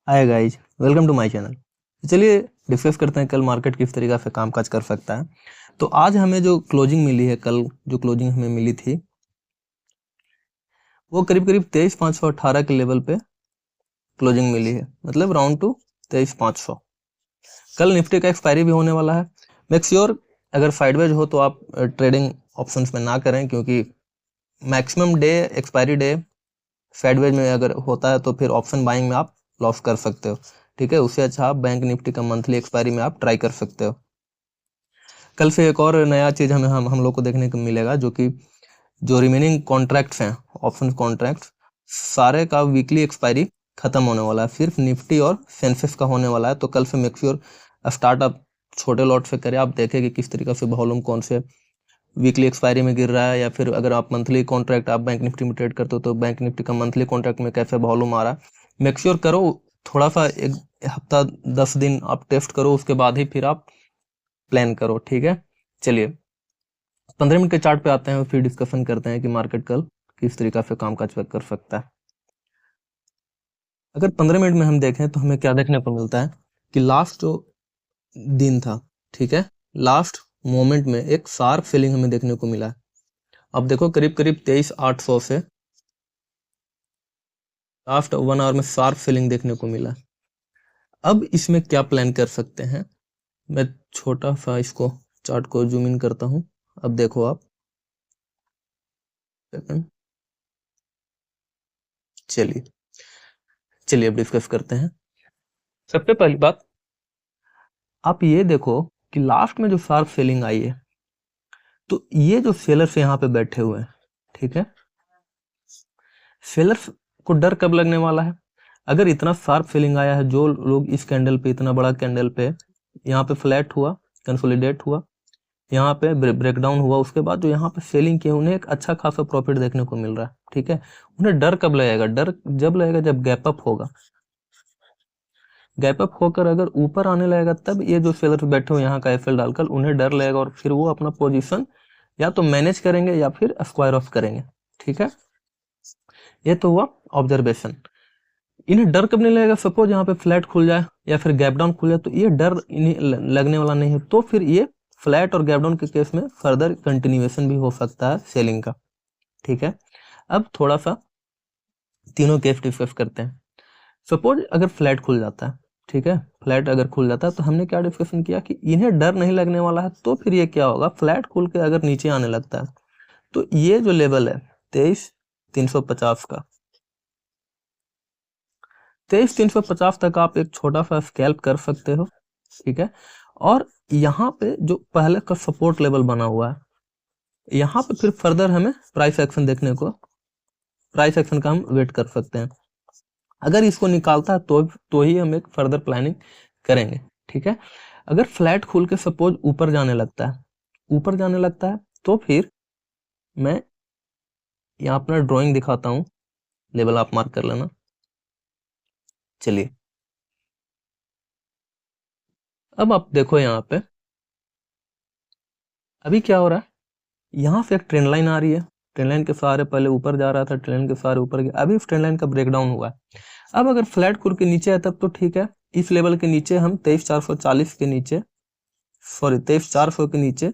Hi guys, welcome to my channel. चलिए discuss करते हैं कल मार्केट किस तरीके से कामकाज कर सकता है। तो आज हमें जो क्लोजिंग मिली है, कल जो क्लोजिंग हमें मिली थी वो करीब करीब 23,518 के लेवल पे क्लोजिंग मिली है, मतलब राउंड टू 23,500। कल निफ्टी का एक्सपायरी भी होने वाला है। मेक श्योर अगर साइडवेज हो तो आप ट्रेडिंग ऑप्शंस में ना करें, क्योंकि maximum day expiry day sideways में अगर होता है तो फिर ऑप्शन बाइंग में आप लॉस कर सकते हो। ठीक है, उससे अच्छा आप बैंक निफ्टी का मंथली एक्सपायरी में आप ट्राई कर सकते हो। कल से एक और नया चीज़ हम लोग को देखने को मिलेगा, जो कि जो रिमेनिंग कॉन्ट्रैक्ट्स हैं, ऑप्शन कॉन्ट्रैक्ट्स, सारे का वीकली एक्सपायरी खत्म होने वाला है। सिर्फ निफ्टी और सेंसेक्स का होने वाला है। तो कल से मेक श्योर स्टार्टअप छोटे लॉट से करें। आप देखें कि किस तरीके से वॉल्यूम कौन से वीकली एक्सपायरी में गिर रहा है, या फिर अगर आप मंथली कॉन्ट्रैक्ट आप बैंक निफ्टी में ट्रेड करते हो तो बैंक निफ्टी का मंथली कॉन्ट्रैक्ट में कैसे वॉल्यूम आ रहा है। मेक श्योर करो, थोड़ा सा एक हफ्ता 10 दिन आप टेस्ट करो, उसके बाद ही फिर आप प्लान करो। ठीक है, चलिए 15 मिनट के चार्ट पे आते हैं और फिर डिस्कशन करते हैं कि मार्केट कल किस तरीका से कामकाज कर सकता है। अगर 15 मिनट में हम देखें तो हमें क्या देखने को मिलता है कि लास्ट जो दिन था, ठीक है, लास्ट मोमेंट में एक शार्प सेलिंग हमें देखने को मिला है। अब देखो करीब करीब 23,800 से लास्ट 1 आवर में शार्प सेलिंग देखने को मिला है। अब इसमें क्या प्लान कर सकते हैं, मैं छोटा सा इसको चार्ट को जूम इन करता हूं। अब देखो आप, चलिए चलिए अब डिस्कस करते हैं। सबसे पहली बात, आप ये देखो कि लास्ट में जो शार्प सेलिंग आई है, तो ये जो सेलर्स यहाँ पे बैठे हुए हैं, ठीक है, सेलर्स को डर कब लगने वाला है? अगर इतना शार्प सेलिंग आया है, जो लोग इस कैंडल पे, इतना बड़ा कैंडल पे यहाँ पे फ्लैट हुआ, कंसोलिडेट हुआ, यहाँ पे ब्रेकडाउन हुआ, उसके बाद जो यहाँ पे सेलिंग किया, उन्हें एक अच्छा खासा प्रॉफिट देखने को मिल रहा है। ठीक है, उन्हें डर कब लगेगा? डर जब लगेगा जब गैप अप होगा। गैप अप होकर अगर ऊपर आने लगेगा, तब ये जो सेलर्स बैठे हुए यहाँ का एफएल डालकर, उन्हें डर लगेगा और फिर वो अपना पोजीशन या तो मैनेज करेंगे या फिर स्क्वायर ऑफ करेंगे। ठीक है, ये तो हुआ ऑब्जर्वेशन। इन्हें डर कब नहीं लगेगा? सपोज यहाँ पे फ्लैट खुल जाए या फिर गैप डाउन खुल जाए, तो ये डर इन्हें लगने वाला नहीं है। तो फिर ये फ्लैट और गैप डाउन के केस में फर्दर कंटिन्यूएशन भी हो सकता है सेलिंग का। ठीक है, अब थोड़ा सा तीनों केस डिस्कस करते हैं। सपोज अगर फ्लैट खुल जाता है, ठीक है, फ्लैट अगर खुल जाता है, तो हमने क्या डिस्कशन किया कि इन्हें डर नहीं लगने वाला है। तो फिर ये क्या होगा, फ्लैट खुल के अगर नीचे आने लगता है, तो ये जो लेवल है 23,350 का, 23,350 तक आप एक छोटा सा स्कैल्प कर सकते हो। ठीक है, और यहाँ पे जो पहले का सपोर्ट लेवल बना हुआ है, यहाँ पे फिर फर्दर हमें प्राइस एक्शन देखने को, प्राइस एक्शन का हम वेट कर सकते हैं। अगर इसको निकालता है तो ही हम एक फर्दर प्लानिंग करेंगे। ठीक है, अगर फ्लैट खुल के सपोज ऊपर जाने लगता है, ऊपर जाने लगता है, तो फिर मैं यहाँ अपना ड्राइंग दिखाता हूँ, लेवल आप मार्क कर लेना। चलिए अब आप देखो यहाँ पे अभी क्या हो रहा है, यहाँ से एक ट्रेंड लाइन आ रही है। ट्रेंड लाइन के सहारे पहले ऊपर जा रहा था, ट्रेंड लाइन के सहारे ऊपर गया, अभी ट्रेंड लाइन का ब्रेकडाउन हुआ है। अब अगर फ्लैट खुल के नीचे है तब तो ठीक है, इस लेवल के नीचे हम 23,440 के नीचे, सॉरी 23,400 के नीचे,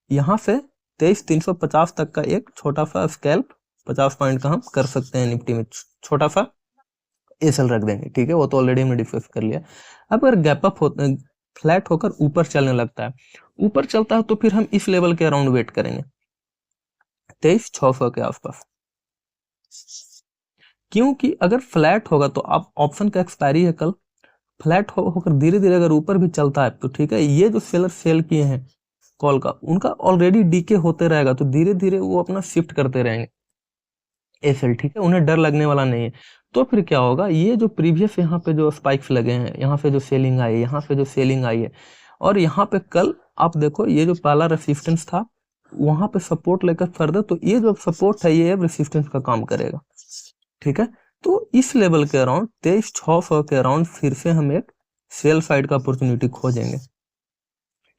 यहाँ से 23,350 तक का एक छोटा सा स्कैल्प 50 पॉइंट का हम कर सकते हैं। निफ्टी में छोटा सा एसएल रख देंगे। ठीक है, वो तो ऑलरेडी हमने डिस्कस कर लिया। अब अगर गैप अप होता है, फ्लैट होकर ऊपर चलने लगता है, ऊपर चलता है, तो फिर हम इस लेवल के अराउंड वेट करेंगे 23,600 के आसपास। क्योंकि अगर फ्लैट होगा तो आप ऑप्शन का एक्सपायरी है कल, फ्लैट होकर धीरे धीरे अगर ऊपर भी चलता है तो ठीक है, ये जो सेलर सेल किए हैं कॉल का, उनका ऑलरेडी डीके होते रहेगा, तो धीरे धीरे वो अपना शिफ्ट करते रहेंगे एसएल। ठीक है, उन्हें डर लगने वाला नहीं है। तो फिर क्या होगा, ये जो प्रीवियस यहाँ पे जो स्पाइक्स लगे हैं, यहाँ पे जो सेलिंग आई है, यहाँ पे जो सेलिंग आई है, और यहाँ पे कल आप देखो ये जो पहला रेसिस्टेंस था, वहां पे सपोर्ट लेकर फर्दर, तो ये जो सपोर्ट है ये रेसिस्टेंस का काम करेगा। ठीक है, तो इस लेवल के अराउंड 23,600 के अराउंड फिर से हम एक सेल साइड का अपॉर्चुनिटी खोजेंगे।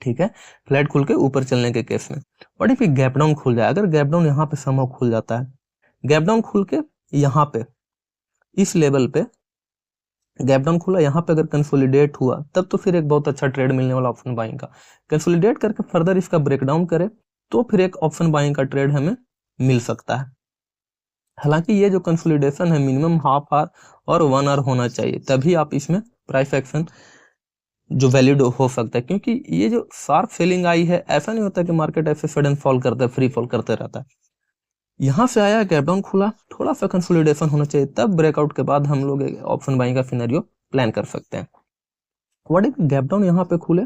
ठीक है, फ्लैट खुल के ऊपर चलने के केस में। और इफ गैप डाउन खुल जाए, अगर गैप डाउन यहाँ पे समहाउ खुल जाता है, गैप डाउन खुल के यहाँ पे इस लेवल पे गैप डाउन खुला, यहाँ पे अगर कंसोलिडेट हुआ तब तो फिर एक बहुत अच्छा ट्रेड मिलने वाला ऑप्शन बाइंग का। कंसोलिडेट करके फर्दर इसका ब्रेकडाउन करे तो फिर एक ऑप्शन बाइंग का ट्रेड हमें मिल सकता है। हालांकि ये जो कंसोलिडेशन है मिनिमम हाफ आवर और 1 आवर होना चाहिए, तभी आप इसमें प्राइस एक्शन जो वैलिड हो सकता है, क्योंकि ये जो शार्प सेलिंग आई है, ऐसा नहीं होता कि मार्केट ऐसे सडन फॉल करता है, फ्री फॉल करते रहता है। यहाँ से आया गैप डाउन खुला, थोड़ा सा कंसोलिडेशन होना चाहिए, तब ब्रेकआउट के बाद हम लोग ऑप्शन बाइंग का सिनेरियो प्लान कर सकते हैं। व्हाट इफ गैप डाउन यहाँ पे खुले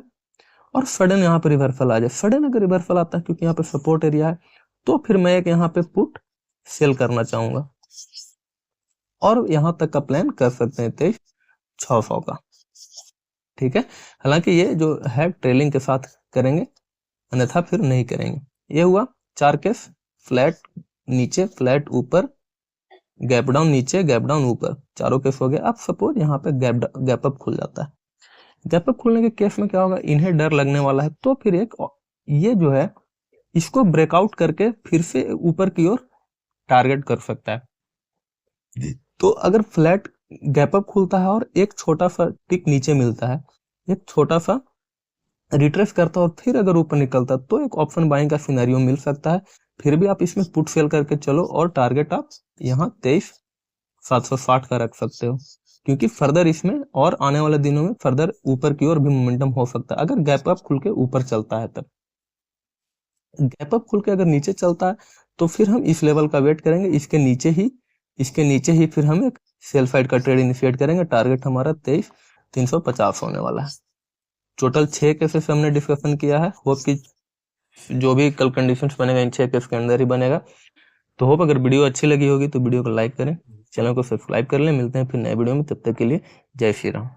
और सडन यहाँ पे रिवर्सल आ जाए। सडन अगर रिवर्सल आता है, क्योंकि यहाँ पे सपोर्ट एरिया है, तो फिर मैं एक यहाँ पे पुट सेल करना चाहूंगा और यहाँ तक का प्लान कर सकते हैं 23,600 का। ठीक है, हालांकि ये जो है ट्रेलिंग के साथ करेंगे, अन्यथा फिर नहीं करेंगे। ये हुआ 4 केस, फ्लैट नीचे, फ्लैट ऊपर, गैप डाउन नीचे, गैप डाउन ऊपर, चारों केस हो गए। अब सपोज यहाँ पे गैप अप खुल जाता है। गैप अप खुलने के केस में क्या होगा, इन्हें डर लगने वाला है, तो फिर एक ये जो है इसको ब्रेकआउट करके फिर से ऊपर की ओर टारगेट कर सकता है। तो अगर फ्लैट गैप अप खुलता है और एक छोटा सा टिक नीचे मिलता है, एक छोटा सा रिट्रेस करता है और फिर अगर ऊपर निकलता है, तो एक ऑप्शन बाइंग का सिनेरियो मिल सकता है। फिर भी आप इसमें पुट सेल करके चलो और टारगेट आप यहाँ 23,760 का रख सकते हो, क्योंकि फर्दर इसमें और आने वाले दिनों में फर्दर ऊपर की ओर भी मोमेंटम हो सकता है, अगर गैप अप खुल के ऊपर चलता है तब। गैप अप खुल के अगर नीचे चलता है तो फिर हम इस लेवल का वेट करेंगे, इसके नीचे ही फिर हम एक सेल साइड का ट्रेड इनिशिएट करेंगे। टारगेट हमारा 23,350 होने वाला है। टोटल 6 केसेस हमने डिस्कशन किया है। होप कि जो भी कल कंडीशंस बनेगा इन 6 केस के अंदर ही बनेगा। तो होप अगर वीडियो अच्छी लगी होगी तो वीडियो को लाइक करें, चैनल को सब्सक्राइब कर लें। मिलते हैं फिर नए वीडियो में, तब तक के लिए जय श्री राम।